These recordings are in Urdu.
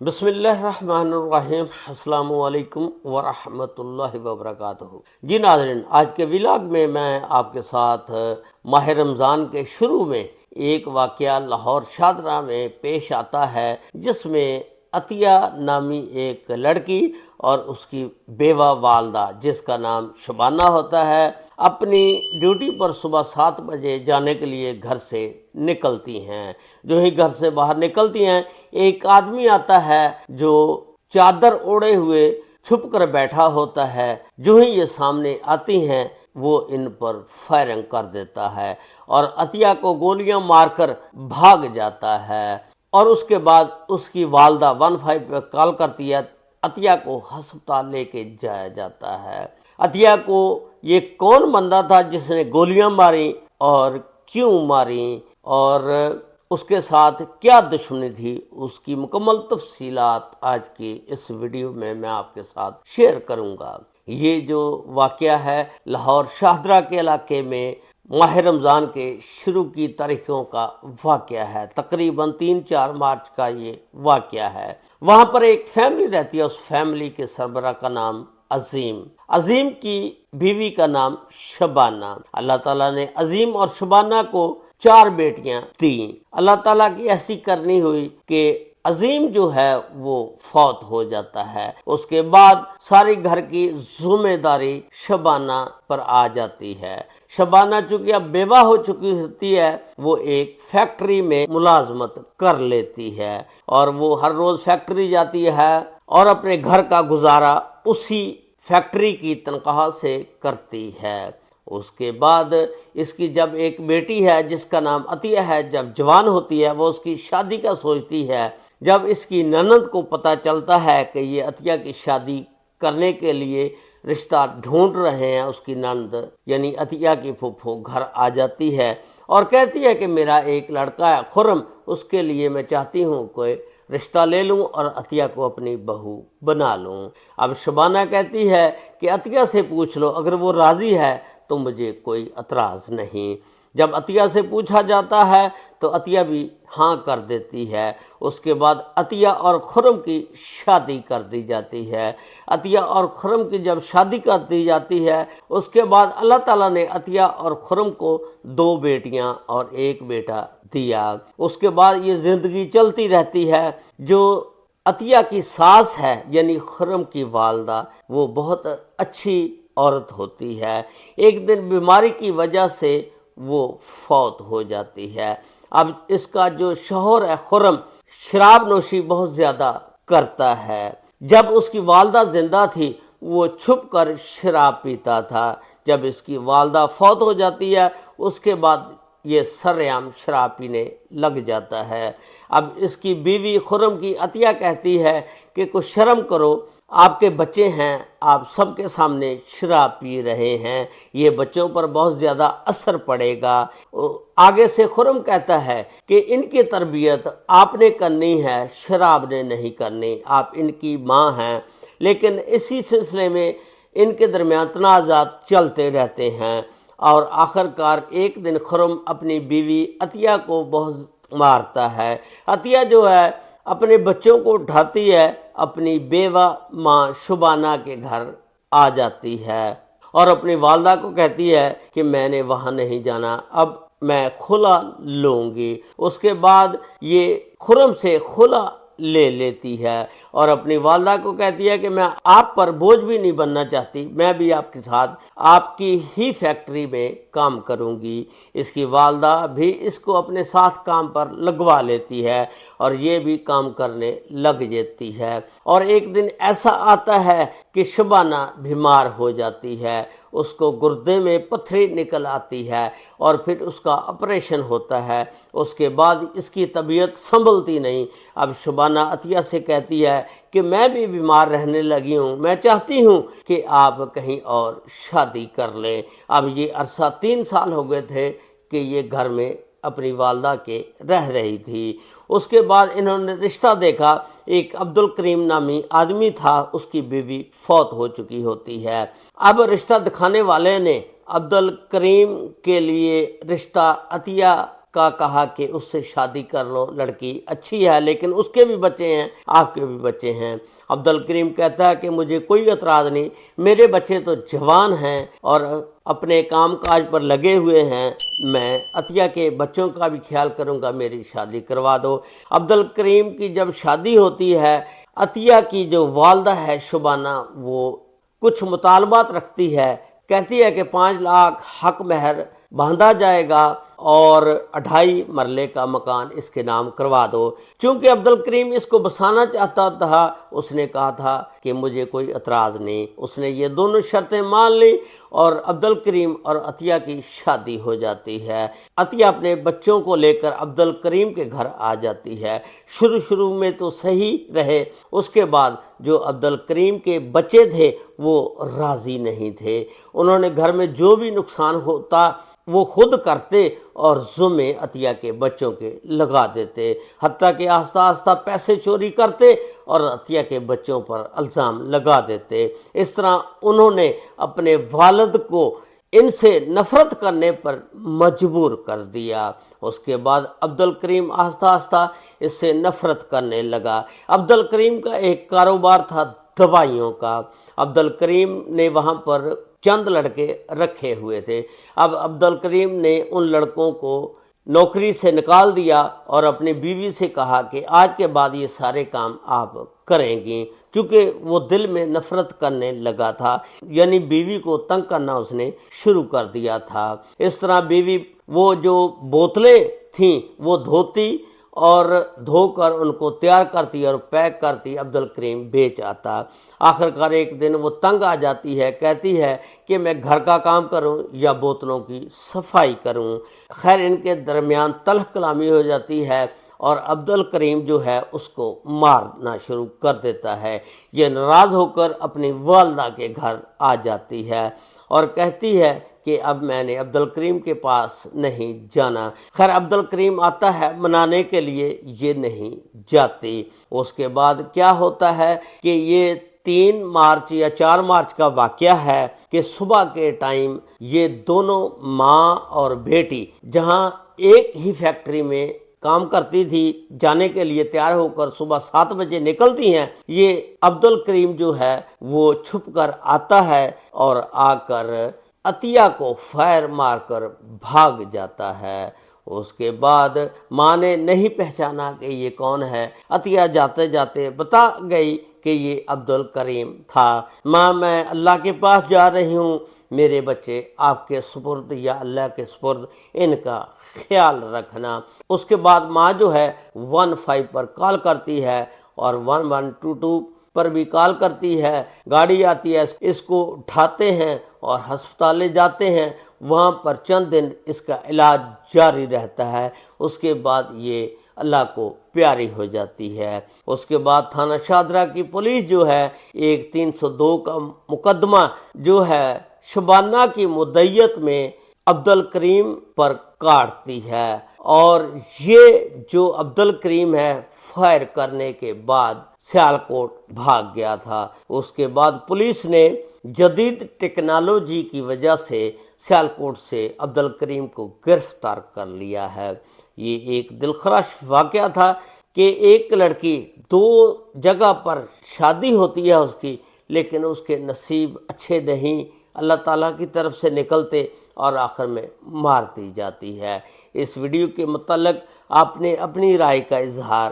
بسم اللہ الرحمن الرحیم۔ السلام علیکم ورحمۃ اللہ وبرکاتہ۔ جی ناظرین، آج کے ولاگ میں آپ کے ساتھ ماہ رمضان کے شروع میں ایک واقعہ لاہور شاہدرہ میں پیش آتا ہے، جس میں عطیہ نامی ایک لڑکی اور اس کی بیوہ والدہ، جس کا نام شبانہ ہوتا ہے، اپنی ڈیوٹی پر صبح 7 بجے جانے کے لیے گھر سے نکلتی ہیں۔ جو ہی گھر سے باہر نکلتی ہیں، ایک آدمی آتا ہے جو چادر اوڑے ہوئے چھپ کر بیٹھا ہوتا ہے۔ جو ہی یہ سامنے آتی ہیں، وہ ان پر فائرنگ کر دیتا ہے اور عطیہ کو گولیاں مار کر بھاگ جاتا ہے۔ اور اس کے بعد اس کی والدہ 15 پہ کال کرتی ہے، عطیہ کو ہسپتال لے کے جایا جاتا ہے۔ عطیہ کو یہ کون بندہ تھا جس نے گولیاں ماری اور کیوں ماری اور اس کے ساتھ کیا دشمنی تھی، اس کی مکمل تفصیلات آج کی اس ویڈیو میں آپ کے ساتھ شیئر کروں گا۔ یہ جو واقعہ ہے لاہور شاہدرہ کے علاقے میں ماہ رمضان کے شروع کی تاریخوں کا واقعہ ہے۔ تقریباً 3-4 مارچ کا یہ واقعہ ہے۔ وہاں پر ایک فیملی رہتی ہے، اس فیملی کے سربراہ کا نام عظیم کی بیوی کا نام شبانہ۔ اللہ تعالیٰ نے عظیم اور شبانہ کو 4 بیٹیاں دیں۔ اللہ تعالیٰ کی ایسی کرنی ہوئی کہ عظیم جو ہے وہ فوت ہو جاتا ہے۔ اس کے بعد ساری گھر کی ذمہ داری شبانہ پر آ جاتی ہے۔ شبانہ چونکہ اب بیوہ ہو چکی ہوتی ہے، وہ ایک فیکٹری میں ملازمت کر لیتی ہے اور وہ ہر روز فیکٹری جاتی ہے اور اپنے گھر کا گزارا اسی فیکٹری کی تنخواہ سے کرتی ہے۔ اس کے بعد اس کی جب ایک بیٹی ہے جس کا نام عطیہ ہے، جب جوان ہوتی ہے، وہ اس کی شادی کا سوچتی ہے۔ جب اس کی نند کو پتہ چلتا ہے کہ یہ عطیہ کی شادی کرنے کے لیے رشتہ ڈھونڈ رہے ہیں، اس کی نند یعنی عطیہ کی پھوپھو گھر آ جاتی ہے اور کہتی ہے کہ میرا ایک لڑکا ہے خرم، اس کے لیے میں چاہتی ہوں کوئی رشتہ لے لوں اور عطیہ کو اپنی بہو بنا لوں۔ اب شبانہ کہتی ہے کہ عطیہ سے پوچھ لو، اگر وہ راضی ہے تو مجھے کوئی اعتراض نہیں۔ جب عطیہ سے پوچھا جاتا ہے تو عطیہ بھی ہاں کر دیتی ہے۔ اس کے بعد عطیہ اور خرم کی شادی کر دی جاتی ہے۔ عطیہ اور خرم کی جب شادی کر دی جاتی ہے، اس کے بعد اللہ تعالیٰ نے عطیہ اور خرم کو 2 بیٹیاں اور 1 بیٹا دیا۔ اس کے بعد یہ زندگی چلتی رہتی ہے۔ جو عطیہ کی ساس ہے یعنی خرم کی والدہ، وہ بہت اچھی عورت ہوتی ہے۔ ایک دن بیماری کی وجہ سے وہ فوت ہو جاتی ہے۔ اب اس کا جو شوہر ہے خرم، شراب نوشی بہت زیادہ کرتا ہے۔ جب اس کی والدہ زندہ تھی، وہ چھپ کر شراب پیتا تھا۔ جب اس کی والدہ فوت ہو جاتی ہے، اس کے بعد یہ سرعام شراب پینے لگ جاتا ہے۔ اب اس کی بیوی خرم کی عطیہ کہتی ہے کہ کچھ شرم کرو، آپ کے بچے ہیں، آپ سب کے سامنے شراب پی رہے ہیں، یہ بچوں پر بہت زیادہ اثر پڑے گا۔ آگے سے خرم کہتا ہے کہ ان کی تربیت آپ نے کرنی ہے، شراب نے نہیں کرنی، آپ ان کی ماں ہیں۔ لیکن اسی سلسلے میں ان کے درمیان تنازعات چلتے رہتے ہیں اور آخر کار ایک دن خرم اپنی بیوی عطیہ کو بہت مارتا ہے۔ عطیہ جو ہے اپنے بچوں کو اٹھاتی ہے، اپنی بیوہ ماں شبانہ کے گھر آ جاتی ہے اور اپنی والدہ کو کہتی ہے کہ میں نے وہاں نہیں جانا، اب میں خلا لوں گی۔ اس کے بعد یہ خرم سے خلا لے لیتی ہے اور اپنی والدہ کو کہتی ہے کہ میں آپ پر بوجھ بھی نہیں بننا چاہتی، میں بھی آپ کے ساتھ آپ کی ہی فیکٹری میں کام کروں گی۔ اس کی والدہ بھی اس کو اپنے ساتھ کام پر لگوا لیتی ہے اور یہ بھی کام کرنے لگ جاتی ہے۔ اور ایک دن ایسا آتا ہے کہ شبانہ بیمار ہو جاتی ہے، اس کو گردے میں پتھری نکل آتی ہے اور پھر اس کا آپریشن ہوتا ہے۔ اس کے بعد اس کی طبیعت سنبھلتی نہیں۔ اب شبانہ عطیہ سے کہتی ہے کہ میں بھی بیمار رہنے لگی ہوں، میں چاہتی ہوں کہ آپ کہیں اور شادی کر لیں۔ اب یہ عرصہ 3 سال ہو گئے تھے کہ یہ گھر میں اپنی والدہ کے رہ رہی تھی۔ اس کے بعد انہوں نے رشتہ دیکھا، ایک عبدالکریم نامی آدمی تھا، اس کی بیوی فوت ہو چکی ہوتی ہے۔ اب رشتہ دکھانے والے نے عبدالکریم کے لیے رشتہ عطیہ کا کہا کہ اس سے شادی کر لو، لڑکی اچھی ہے لیکن اس کے بھی بچے ہیں، آپ کے بھی بچے ہیں۔ عبد الکریم کہتا ہے کہ مجھے کوئی اعتراض نہیں، میرے بچے تو جوان ہیں اور اپنے کام کاج پر لگے ہوئے ہیں، میں عطیہ کے بچوں کا بھی خیال کروں گا، میری شادی کروا دو۔ عبد الکریم کی جب شادی ہوتی ہے، عطیہ کی جو والدہ ہے شبانہ، وہ کچھ مطالبات رکھتی ہے، کہتی ہے کہ 5 لاکھ حق مہر باندھا جائے گا اور 2.5 مرلے کا مکان اس کے نام کروا دو۔ چونکہ عبد الکریم اس کو بسانا چاہتا تھا، اس نے کہا تھا کہ مجھے کوئی اعتراض نہیں۔ اس نے یہ دونوں شرطیں مان لی اور عبد الکریم اور عطیہ کی شادی ہو جاتی ہے۔ عطیہ اپنے بچوں کو لے کر عبد الکریم کے گھر آ جاتی ہے۔ شروع میں تو صحیح رہے، اس کے بعد جو عبد الکریم کے بچے تھے وہ راضی نہیں تھے۔ انہوں نے گھر میں جو بھی نقصان ہوتا وہ خود کرتے اور ذمے عطیہ کے بچوں کے لگا دیتے، حتیٰ کہ آہستہ آہستہ پیسے چوری کرتے اور عطیہ کے بچوں پر الزام لگا دیتے۔ اس طرح انہوں نے اپنے والد کو ان سے نفرت کرنے پر مجبور کر دیا۔ اس کے بعد عبد الکریم آہستہ آہستہ اس سے نفرت کرنے لگا۔ عبد الکریم کا ایک کاروبار تھا دوائیوں کا۔ عبد الکریم نے وہاں پر چند لڑکے رکھے ہوئے تھے۔ اب عبد الکریم نے ان لڑکوں کو نوکری سے نکال دیا اور اپنی بیوی سے کہا کہ آج کے بعد یہ سارے کام آپ کریں گی، چونکہ وہ دل میں نفرت کرنے لگا تھا، یعنی بیوی کو تنگ کرنا اس نے شروع کر دیا تھا۔ اس طرح بیوی وہ جو بوتلیں تھیں وہ دھوتی اور دھو کر ان کو تیار کرتی اور پیک کرتی، عبد الکریم بیچ آتا۔ آخرکار ایک دن وہ تنگ آ جاتی ہے، کہتی ہے کہ میں گھر کا کام کروں یا بوتلوں کی صفائی کروں۔ خیر ان کے درمیان تلخ کلامی ہو جاتی ہے اور عبد الکریم جو ہے اس کو مارنا شروع کر دیتا ہے۔ یہ ناراض ہو کر اپنی والدہ کے گھر آ جاتی ہے اور کہتی ہے کہ اب میں نے عبد الکریم کے پاس نہیں جانا۔ خیر عبد الکریم آتا ہے منانے کے لیے، یہ نہیں جاتی۔ اس کے بعد کیا ہوتا ہے کہ یہ 3 مارچ یا 4 مارچ کا واقعہ ہے کہ صبح کے ٹائم یہ دونوں ماں اور بیٹی جہاں ایک ہی فیکٹری میں کام کرتی تھی، جانے کے لیے تیار ہو کر صبح 7 بجے نکلتی ہیں۔ یہ عبد الکریم جو ہے وہ چھپ کر آتا ہے اور آ کر عطیہ کو فائر مار کر بھاگ جاتا ہے۔ اس کے بعد ماں نے نہیں پہچانا کہ یہ کون ہے۔ عطیہ جاتے جاتے بتا گئی کہ یہ عبد الکریم تھا۔ ماں میں اللہ کے پاس جا رہی ہوں، میرے بچے آپ کے سپرد یا اللہ کے سپرد، ان کا خیال رکھنا۔ اس کے بعد ماں جو ہے 15 پر کال کرتی ہے اور 1122 پر بھی کال کرتی ہے۔ گاڑی آتی ہے، اس کو اٹھاتے ہیں اور ہسپتال لے جاتے ہیں۔ وہاں پر چند دن اس کا علاج جاری رہتا ہے۔ اس کے بعد یہ اللہ کو پیاری ہو جاتی ہے۔ اس کے بعد تھانہ شاہدرہ کی پولیس جو ہے ایک 302 کا مقدمہ جو ہے شبانہ کی مدعیت میں عبد الکریم پر کاٹتی ہے، اور یہ جو عبد الکریم ہے فائر کرنے کے بعد سیالکوٹ بھاگ گیا تھا۔ اس کے بعد پولیس نے جدید ٹیکنالوجی کی وجہ سے سیالکوٹ سے عبد الکریم کو گرفتار کر لیا ہے۔ یہ ایک دلخراش واقعہ تھا کہ ایک لڑکی 2 جگہ پر شادی ہوتی ہے اس کی، لیکن اس کے نصیب اچھے نہیں، اللہ تعالیٰ کی طرف سے نکلتے اور آخر میں مار دی جاتی ہے۔ اس ویڈیو کے متعلق آپ نے اپنی رائے کا اظہار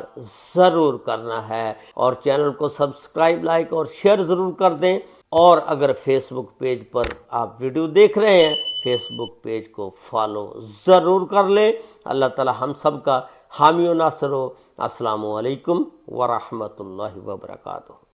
ضرور کرنا ہے اور چینل کو سبسکرائب، لائک اور شیئر ضرور کر دیں۔ اور اگر فیس بک پیج پر آپ ویڈیو دیکھ رہے ہیں، فیس بک پیج کو فالو ضرور کر لیں۔ اللہ تعالیٰ ہم سب کا حامی و ناصر ہو۔ السلام علیکم ورحمۃ اللہ وبرکاتہ۔